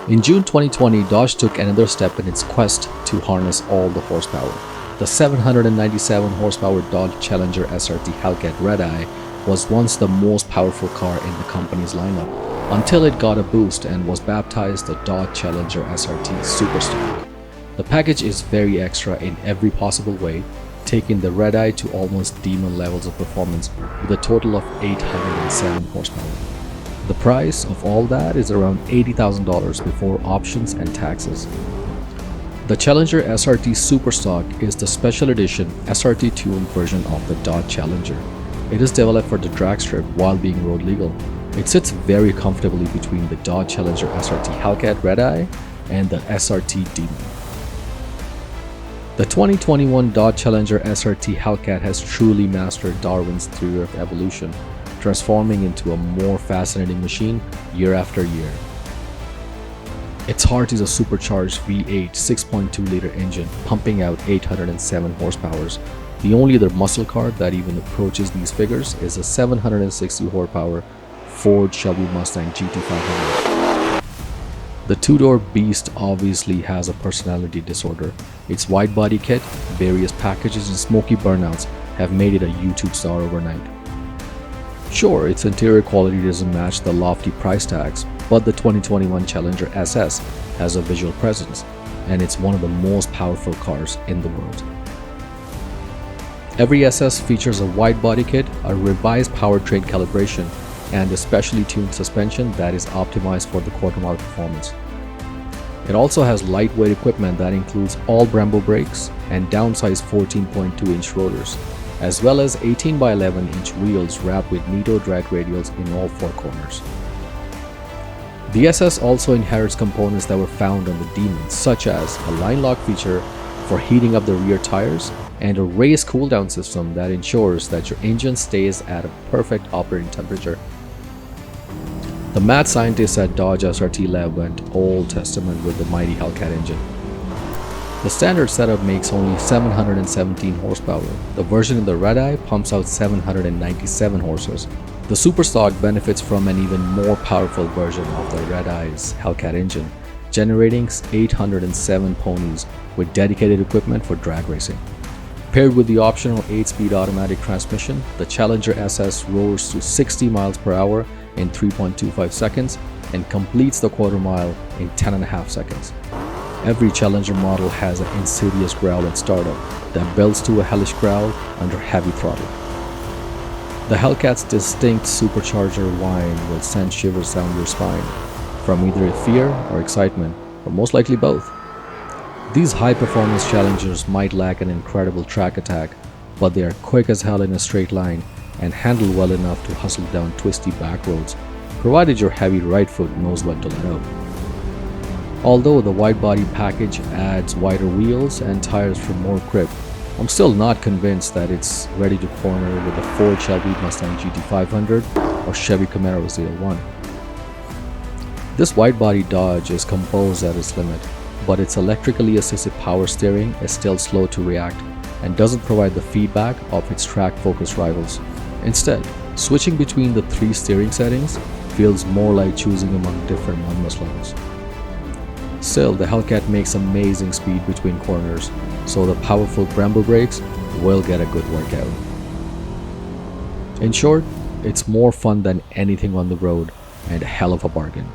In June 2020, Dodge took another step in its quest to harness all the horsepower. The 797 horsepower Dodge Challenger SRT Hellcat Red Eye was once the most powerful car in the company's lineup, until it got a boost and was baptized the Dodge Challenger SRT Super Stock. The package is very extra in every possible way, taking the Red Eye to almost Demon levels of performance with a total of 807 horsepower. The price of all that is around $80,000 before options and taxes. The Challenger SRT Super Stock is the special edition SRT tuned version of the Dodge Challenger. It is developed for the drag strip while being road legal. It sits very comfortably between the Dodge Challenger SRT Hellcat Red Eye and the SRT Demon. The 2021 Dodge Challenger SRT Hellcat has truly mastered Darwin's theory of evolution, transforming into a more fascinating machine year after year. Its heart is a supercharged V8 6.2-liter engine pumping out 807 horsepower. The only other muscle car that even approaches these figures is a 760 horsepower Ford Shelby Mustang GT500. The two-door beast obviously has a personality disorder. Its wide-body kit, various packages and smoky burnouts have made it a YouTube star overnight. Sure, its interior quality doesn't match the lofty price tags, but the 2021 Challenger SS has a visual presence, and it's one of the most powerful cars in the world. Every SS features a wide body kit, a revised powertrain calibration, and a specially tuned suspension that is optimized for the quarter-mile performance. It also has lightweight equipment that includes all Brembo brakes and downsized 14.2-inch rotors, as well as 18x11-inch wheels wrapped with Nitto drag radials in all four corners. The SS also inherits components that were found on the Demon, such as a line lock feature for heating up the rear tires and a raised cool-down system that ensures that your engine stays at a perfect operating temperature. The mad scientists at Dodge SRT Lab went Old Testament with the mighty Hellcat engine. The standard setup makes only 717 horsepower. The version in the Red Eye pumps out 797 horses. The Super Stock benefits from an even more powerful version of the Red Eye's Hellcat engine, generating 807 ponies with dedicated equipment for drag racing. Paired with the optional 8-speed automatic transmission, the Challenger SS roars to 60 miles per hour in 3.25 seconds and completes the quarter mile in 10.5 seconds. Every Challenger model has an insidious growl at startup that builds to a hellish growl under heavy throttle. The Hellcat's distinct supercharger whine will send shivers down your spine, from either fear or excitement, or most likely both. These high-performance Challengers might lack an incredible track attack, but they are quick as hell in a straight line and handle well enough to hustle down twisty back roads, provided your heavy right foot knows when to let out. Although the wide-body package adds wider wheels and tires for more grip, I'm still not convinced that it's ready to corner with the Ford Shelby Mustang GT500 or Chevy Camaro ZL1. This wide-body Dodge is composed at its limit, but its electrically assisted power steering is still slow to react and doesn't provide the feedback of its track-focused rivals. Instead, switching between the 3 steering settings feels more like choosing among different numbness levels. Still, the Hellcat makes amazing speed between corners, so the powerful Brembo brakes will get a good workout. In short, it's more fun than anything on the road and a hell of a bargain.